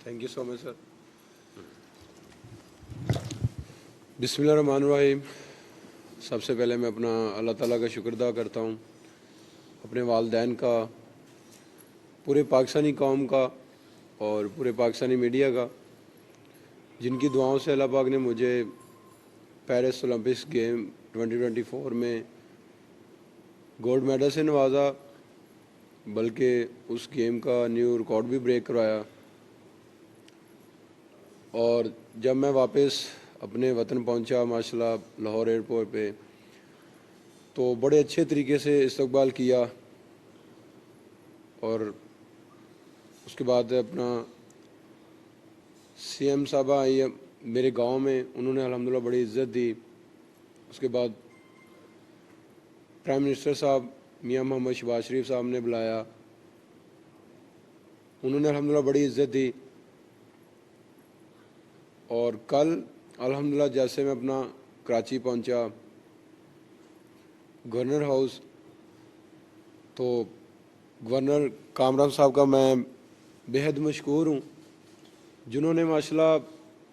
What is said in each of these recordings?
Thank you so much, sir. बिस्मिल्लाहिर्रहमानिर्रहीम। सबसे पहले मैं अपना अल्लाह ताला का शुक्र अदा करता हूँ, अपने वालिदैन का, पूरे पाकिस्तानी कौम का और पूरे पाकिस्तानी मीडिया का, जिनकी दुआओं से अल्लाह पाक ने मुझे पेरिस ओलंपिक्स गेम 2024 में गोल्ड मेडल से नवाजा, बल्कि उस गेम का न्यू रिकॉर्ड भी ब्रेक करवाया। और जब मैं वापस अपने वतन पहुंचा माशाल्लाह लाहौर एयरपोर्ट पे, तो बड़े अच्छे तरीके से इस्तकबाल किया। और उसके बाद अपना सीएम साहबा आई मेरे गांव में, उन्होंने अल्हम्दुलिल्लाह बड़ी इज़्ज़त दी। उसके बाद प्राइम मिनिस्टर साहब मियां मोहम्मद शहबाज शरीफ साहब ने बुलाया, उन्होंने अल्हम्दुलिल्लाह बड़ी इज़्ज़त दी। और कल अल्हम्दुलिल्लाह जैसे मैं अपना कराची पहुंचा गवर्नर हाउस, तो गवर्नर कामरान साहब का मैं बेहद मशकूर हूँ, जिन्होंने माशाल्लाह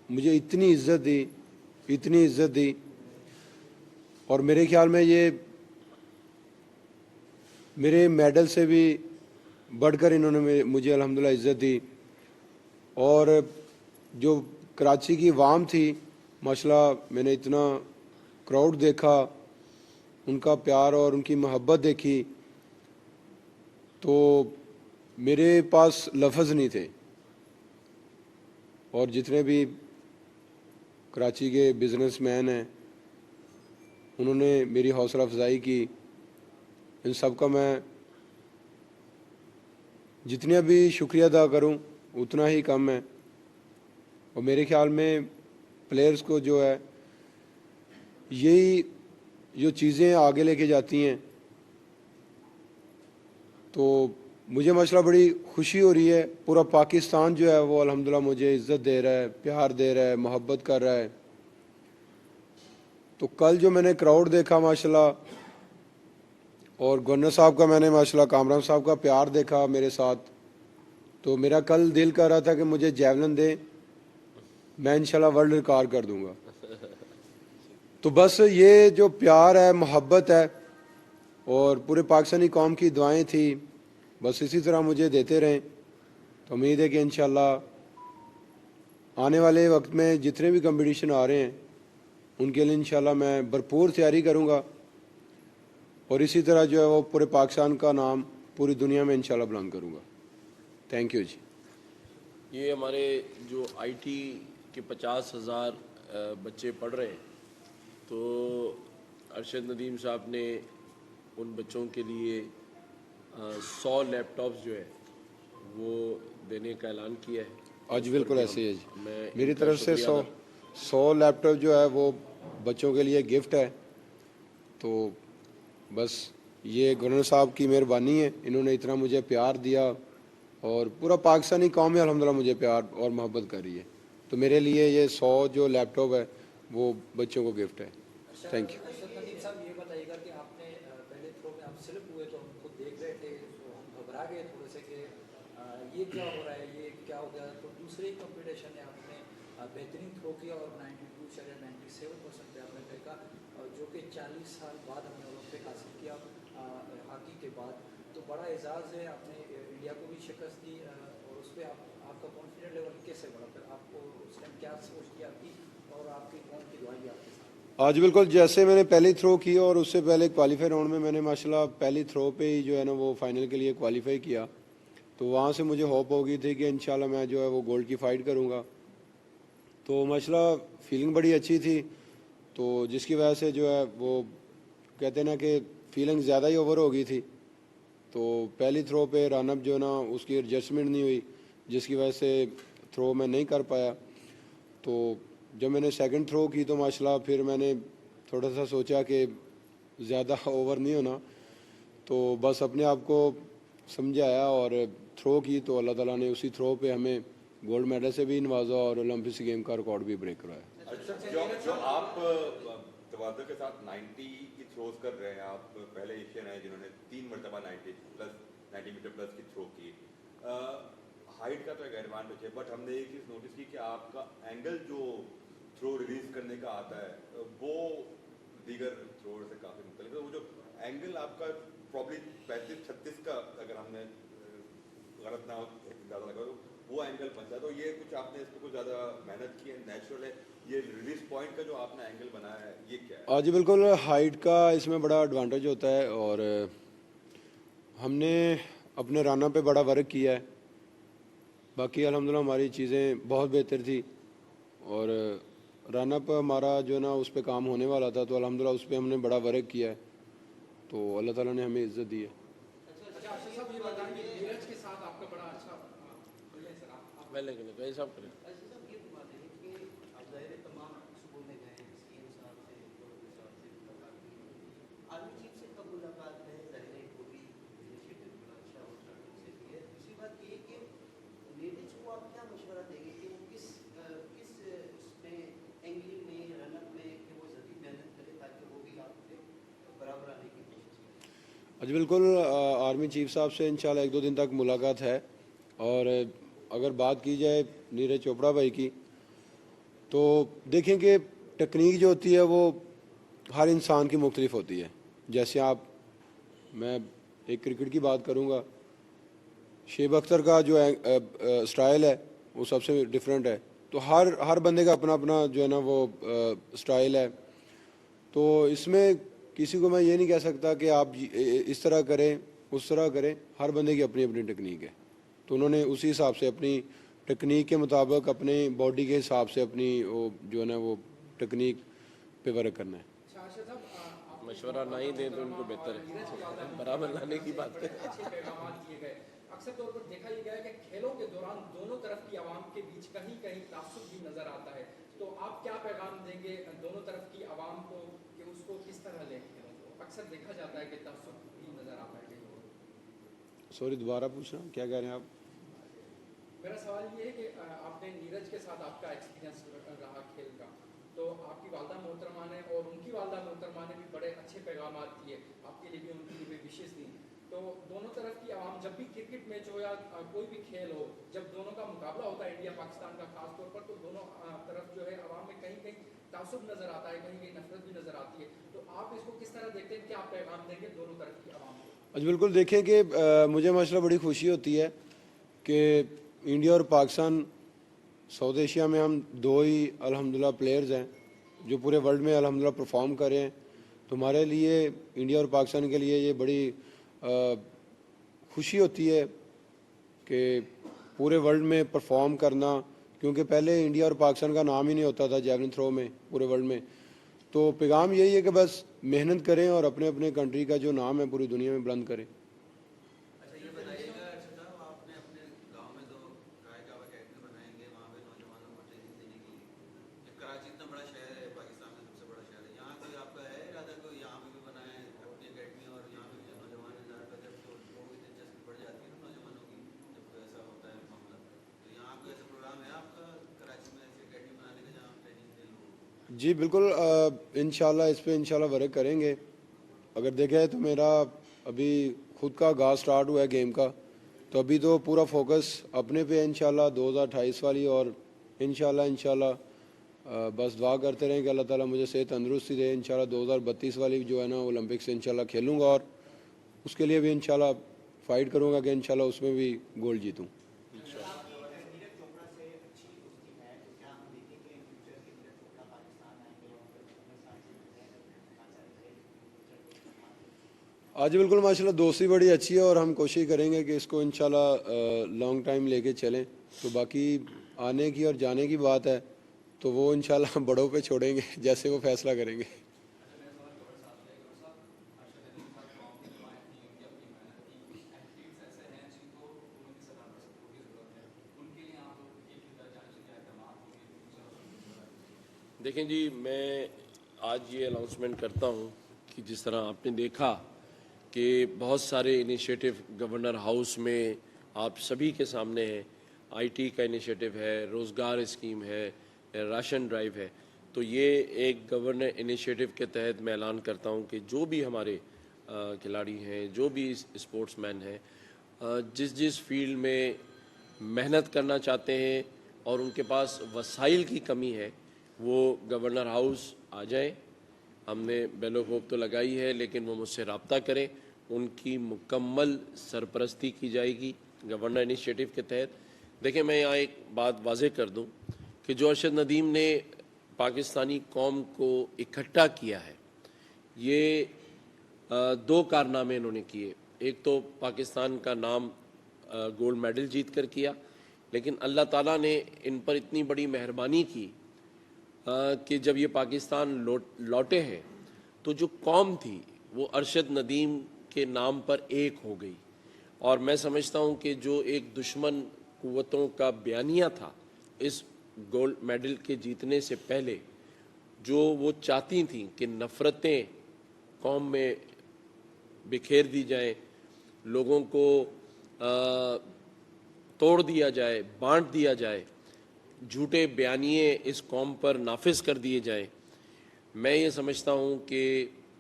मुझे इतनी इज़्ज़त दी। और मेरे ख्याल में ये मेरे मेडल से भी बढ़कर इन्होंने मुझे अल्हम्दुलिल्लाह इज़्ज़त दी। और जो कराची की आवाम थी माशाल्लाह, मैंने इतना क्राउड देखा, उनका प्यार और उनकी मोहब्बत देखी, तो मेरे पास लफ्ज़ नहीं थे। और जितने भी कराची के बिज़नेसमैन हैं, उन्होंने मेरी हौसला अफजाई की। इन सब का मैं जितना भी शुक्रिया अदा करूं उतना ही कम है। और मेरे ख्याल में प्लेयर्स को जो है यही जो चीज़ें आगे लेके जाती हैं, तो मुझे माशाल्लाह बड़ी खुशी हो रही है। पूरा पाकिस्तान जो है वो अल्हम्दुलिल्लाह मुझे इज़्ज़त दे रहा है, प्यार दे रहा है, मोहब्बत कर रहा है। तो कल जो मैंने क्राउड देखा माशाल्लाह, और गवर्नर साहब का मैंने माशाल्लाह कामरान साहब का प्यार देखा मेरे साथ, तो मेरा कल दिल कर रहा था कि मुझे जैवलिन दे, मैं इंशाल्लाह वर्ल्ड रिकॉर्ड कर दूंगा। तो बस ये जो प्यार है, मोहब्बत है और पूरे पाकिस्तानी कौम की दुआएं थी, बस इसी तरह मुझे देते रहें। तो उम्मीद है कि इंशाल्लाह आने वाले वक्त में जितने भी कंपटीशन आ रहे हैं उनके लिए इंशाल्लाह मैं भरपूर तैयारी करूंगा, और इसी तरह जो है वो पूरे पाकिस्तान का नाम पूरी दुनिया में इंशाल्लाह बुलंद करूंगा। थैंक यू जी। ये हमारे जो आईटी के 50,000 बच्चे पढ़ रहे हैं, तो अरशद नदीम साहब ने उन बच्चों के लिए 100 लैपटॉप्स जो है वो देने का ऐलान किया है। आज बिल्कुल ऐसे ही है जी, मैं मेरी इनका तरफ से शुक्रिया 100 लैपटॉप जो है वो बच्चों के लिए गिफ्ट है। तो बस ये गवर्नर साहब की मेहरबानी है, इन्होंने इतना मुझे प्यार दिया और पूरा पाकिस्तानी कौम में अल्हम्दुलिल्लाह मुझे प्यार और मोहब्बत कर रही है। तो मेरे लिए ये 100 जो लैपटॉप है वो बच्चों को गिफ्ट है। Thank you. अरशद नदीम साहब, ये बताइएगा कि आपने पहले थ्रो में आप स्लिप हुए तो हम खुद देख रहे थे, तो हम घबरा गए थोड़े से कि ये क्या हो रहा है, ये क्या हो गया। तो दूसरे ही कंपटीशन में आपने बेहतरीन थ्रो किया और 92.97% पे आपने फेंका, जो कि 40 साल बाद हमने ओलंपिक हासिल किया हॉकी के बाद। तो बड़ा एजाज़ है, आपने इंडिया को भी शिकस्त दी, और उस पर आपका कॉन्फिडेंट लेवल कैसे बढ़ा? फिर आपको उस टाइम क्या सोच की आपकी, और आपकी कौन की दुआई आपके साथ? आज बिल्कुल जैसे मैंने पहली थ्रो की और उससे पहले क्वालिफाई राउंड में मैंने माशाल्लाह पहली थ्रो पे ही जो है ना वो फाइनल के लिए क्वालिफाई किया, तो वहाँ से मुझे होप हो गई थी कि इंशाल्लाह मैं जो है वो गोल्ड की फ़ाइट करूँगा। तो माशाल्लाह फीलिंग बड़ी अच्छी थी, तो जिसकी वजह से जो है वो कहते हैं ना कि फीलिंग ज़्यादा ही ओवर हो गई थी। तो पहली थ्रो पे रनअप जो ना उसकी एडजस्टमेंट नहीं हुई, जिसकी वजह से थ्रो मैं नहीं कर पाया। तो जब मैंने सेकंड थ्रो की तो माशाल्लाह फिर मैंने थोड़ा सा सोचा कि ज़्यादा ओवर नहीं होना, तो बस अपने आप को समझाया और थ्रो की, तो अल्लाह ताला ने उसी थ्रो पे हमें गोल्ड मेडल से भी नवाजा और ओलंपिक्स गेम का रिकॉर्ड भी ब्रेक करवाया। जो आप तवाज़ुन के साथ 90 की थ्रोज कर रहे हैं, आप पहले एशियन हैं जिन्होंने 3 मरतबा 90 मीटर प्लस की थ्रो की। हाइट का तो एक एडवांटेज है, बट हमने एक चीज़ नोटिस की कि आपका एंगल जो थ्रो रिलीज करने का आता है वो दीगर थ्रोअर से काफ़ी मुख्तलिफ है। वो जो एंगल आपका प्रॉब्ली 35-36 का, अगर हमने गलत ना ज़्यादा लगा तो वो एंगल बनता है, तो ये कुछ आपने इस पर कुछ ज़्यादा मेहनत की है, नेचुरल है? ये रिलीज पॉइंट का जो आपने एंगल बनाया है ये क्या है? जी बिल्कुल, हाइट का इसमें बड़ा एडवांटेज होता है और हमने अपने राना पे बड़ा वर्क किया है। बाकी अल्हम्दुलिल्लाह हमारी चीज़ें बहुत बेहतर थी और राना पर हमारा जो ना उस पर काम होने वाला था, तो अल्हम्दुलिल्लाह उस पर हमने बड़ा वर्क किया है, तो अल्लाह ताला ने हमें इज़्ज़त दी है। अच्छा अर्शद साहब ये बताएं कि नीरज के साथ आपका बड़ा अच्छा बोलिए सर आप मैं लेकिन कहीं साहब करें। अच्छा साहब ये बताइए कि अब ज़ाहिर है तमाम स्कूल में गए हैं, सीएम साहब से, गवर्नर साहब से मुलाकात की, आर्मी चीफ से कब मुलाकात है? ज़ाहिर है वो भी इनिशिएटिव बड़ा अच्छा और स्टार्टिंग से भी है। दूसरी बात ये कि नीरज को आप क्या मशवरा देंगे कि वो किस उसमें एंगलिंग में, रनअप में कि वो ज़्यादा मेहनत करे ताकि वो भी आपसे बराबर आने की कोशिश करें? जी बिल्कुल, आर्मी चीफ साहब से इंशाल्लाह 1-2 दिन तक मुलाकात है और अगर बात की जाए नीरज चोपड़ा भाई की, तो देखें कि टेक्निक जो होती है वो हर इंसान की मुख्तलिफ होती है। जैसे मैं एक क्रिकेट की बात करूंगा, शेब अख्तर का जो स्टाइल है वो सबसे डिफरेंट है, तो हर बंदे का अपना अपना जो है ना वो स्टाइल है। तो इसमें किसी को मैं ये नहीं कह सकता कि आप इस तरह करें उस तरह करें, हर बंदे की अपनी अपनी टेक्निक है, तो उन्होंने उसी हिसाब से अपनी टेक्निक के मुताबिक अपने बॉडी के हिसाब से अपनी वो जो है ना वो टेक्निक पे वर्क करना है। अच्छा अर्शद साहब मशवरा ना ही दें तो उनको बेहतर है, बराबर लाने की बात है। अच्छे पैगाम दिए गए। अक्सर तौर पर देखा ही गया है कि खेलों के दौरान दोनों तरफ की आवाम के बीच कहीं कहीं तासुब भी नजर आता है, तो आप क्या पैगाम देंगे दोनों तरफ की आवाम को कि उसको किस तरह लें खेलों को? अक्सर देखा जाता है कि तासुब भी नजर आता है कहीं और। सॉरी, दोबारा पूछना, क्या कह रहे हैं आप? मेरा सवाल ये है कि आपने नीरज के साथ आपका एक्सपीरियंस रहा खेल का, तो आपकी वालदा मोहतरमा ने और उनकी वालदा मोहतरमा ने भी बड़े अच्छे पैगाम दिए आपके लिए भी, उनके लिए भी विशेष दी, तो दोनों तरफ की आवाम जब भी क्रिकेट मैच हो या कोई भी खेल हो, जब दोनों का मुकाबला होता है इंडिया पाकिस्तान का खास तौर पर, तो दोनों तरफ जो है आवाम में कहीं कहीं तासुब नजर आता है, कहीं कहीं नफरत भी नजर आती है, तो आप इसको किस तरह देखते हैं, क्या पैगाम देंगे दोनों तरफ की आवाम को? अच्छा बिल्कुल, देखें कि मुझे माशाल्लाह बड़ी खुशी होती है कि इंडिया और पाकिस्तान, साउथ एशिया में हम दो ही अल्हम्दुलिल्लाह प्लेयर्स हैं जो पूरे वर्ल्ड में अल्हम्दुलिल्लाह परफॉर्म कर रहे हैं, तो हमारे लिए इंडिया और पाकिस्तान के लिए ये बड़ी खुशी होती है कि पूरे वर्ल्ड में परफॉर्म करना, क्योंकि पहले इंडिया और पाकिस्तान का नाम ही नहीं होता था जैवलिन थ्रो में पूरे वर्ल्ड में। तो पैगाम यही है कि बस मेहनत करें और अपने अपने कंट्री का जो नाम है पूरी दुनिया में बुलंद करें। अच्छा ये बताइएगा अर्शद साहब, आपने अपने गांव में तो गायका अकेडमी बनाएंगे, वहाँ पे नौजवानों को ट्रेनिंग देने के लिए। कराची इतना बड़ा शहर है, पाकिस्तान में सबसे बड़ा शहर है, यहाँ कोई आपका है इरादा कोई यहाँ पे भी बनाए अपनी अकेडमी और यहाँ पे भी जो नौजवान है ज़्यादातर, जब तो लोगों की दिलचस्पी बढ़ जाती है ना नौजवानों की, जब ऐसा होता है मामला, तो यहाँ कोई ऐसा प्रोग्राम है आपका कराची में ऐसी अकेडमी बनाने का जहाँ ट्रेनिंग दे लोगों को? जी बिल्कुल, इंशाल्लाह इस पे इंशाल्लाह वर्क करेंगे। अगर देखा जाए तो मेरा अभी खुद का आगाज़ स्टार्ट हुआ है गेम का, तो अभी तो पूरा फोकस अपने पे है इंशाल्लाह 2028 वाली, और इंशाल्लाह बस दुआ करते रहें कि अल्लाह ताला मुझे सेहत तंदुरुस्ती दे। इंशाल्लाह 2032 वाली जो है ना ओलंपिक्स इंशाल्लाह खेलूँगा और उसके लिए भी इंशाल्लाह फ़ाइट करूँगा कि इंशाल्लाह उसमें भी गोल्ड जीतूँ। आज बिल्कुल माशाल्लाह दोस्ती बड़ी अच्छी है और हम कोशिश करेंगे कि इसको इंशाल्लाह लॉन्ग टाइम लेके चलें। तो बाकी आने की और जाने की बात है तो वो इंशाल्लाह बड़ों पे छोड़ेंगे जैसे वो फैसला करेंगे। देखें जी, मैं आज ये अनाउंसमेंट करता हूँ कि जिस तरह आपने देखा कि बहुत सारे इनिशिएटिव गवर्नर हाउस में आप सभी के सामने हैं। आईटी का इनिशिएटिव है, रोज़गार स्कीम है, राशन ड्राइव है, तो ये एक गवर्नर इनिशिएटिव के तहत मैं ऐलान करता हूँ कि जो भी हमारे खिलाड़ी हैं, जो भी स्पोर्ट्समैन हैं, जिस जिस फील्ड में मेहनत करना चाहते हैं और उनके पास वसाइल की कमी है, वो गवर्नर हाउस आ जाएं। हमने बेल ऑफ होप तो लगाई है, लेकिन वो मुझसे रब्ता करें, उनकी मुकम्मल सरपरस्ती की जाएगी गवर्नर इनिशिएटिव के तहत। देखिए, मैं यहाँ एक बात वाज़ेह कर दूँ कि जो अरशद नदीम ने पाकिस्तानी कौम को इकट्ठा किया है, ये दो कारनामे इन्होंने किए। एक तो पाकिस्तान का नाम गोल्ड मेडल जीत कर किया, लेकिन अल्लाह ताला ने इन पर इतनी बड़ी मेहरबानी की कि जब ये पाकिस्तान लौटे हैं तो जो कौम थी वो अरशद नदीम के नाम पर एक हो गई। और मैं समझता हूँ कि जो एक दुश्मन कुव्वतों का बयानिया था इस गोल्ड मेडल के जीतने से पहले, जो वो चाहती थी कि नफ़रतें कौम में बिखेर दी जाएं, लोगों को तोड़ दिया जाए, बांट दिया जाए, झूठे बयानिए इस कौम पर नाफिज कर दिए जाएं। मैं ये समझता हूँ कि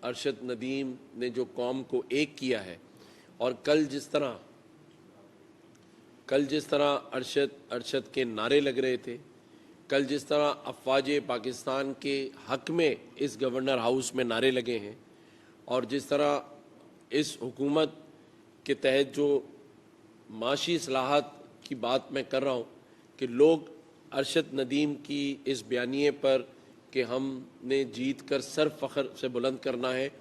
अरशद नदीम ने जो कौम को एक किया है, और कल जिस तरह अरशद के नारे लग रहे थे, कल जिस तरह अफवाज पाकिस्तान के हक़ में इस गवर्नर हाउस में नारे लगे हैं, और जिस तरह इस हुकूमत के तहत जो माशी इस्लाहात की बात मैं कर रहा हूँ कि लोग अरशद नदीम की इस बयानिए पर कि हमने जीत कर सर फ़ख्र से बुलंद करना है,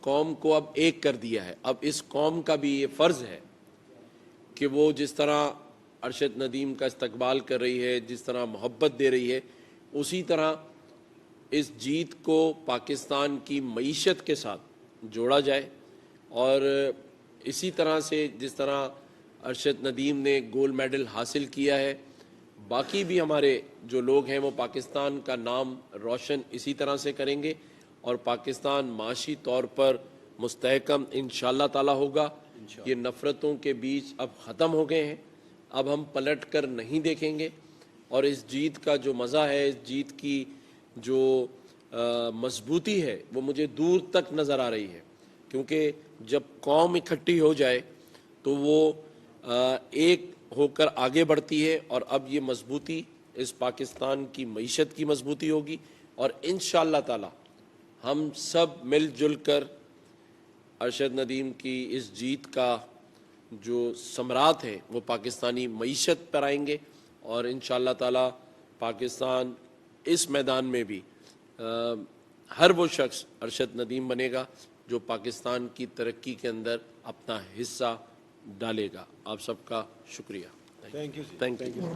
कौम को अब एक कर दिया है। अब इस कौम का भी ये फ़र्ज़ है कि वो जिस तरह अरशद नदीम का इस्तकबाल कर रही है, जिस तरह मोहब्बत दे रही है, उसी तरह इस जीत को पाकिस्तान की मईशत के साथ जोड़ा जाए। और इसी तरह से जिस तरह अरशद नदीम ने गोल्ड मेडल हासिल किया है, बाकी भी हमारे जो लोग हैं वो पाकिस्तान का नाम रोशन इसी तरह से करेंगे, और पाकिस्तान माशी तौर पर मुस्तहकम इंशाअल्लाह ताला होगा। ये नफ़रतों के बीच अब ख़त्म हो गए हैं, अब हम पलट कर नहीं देखेंगे। और इस जीत का जो मज़ा है, इस जीत की जो मजबूती है, वो मुझे दूर तक नज़र आ रही है, क्योंकि जब कौम इकट्ठी हो जाए तो वो एक होकर आगे बढ़ती है। और अब ये मजबूती इस पाकिस्तान की मईशत की मजबूती होगी, और इंशाअल्लाह ताला हम सब मिलजुल कर अरशद नदीम की इस जीत का जो समरात है वो पाकिस्तानी मईशत पर आएंगे। और इंशाअल्लाह ताला पाकिस्तान इस मैदान में भी हर वो शख्स अरशद नदीम बनेगा जो पाकिस्तान की तरक्की के अंदर अपना हिस्सा डालेगा। आप सबका शुक्रिया। Thank you. Thank you.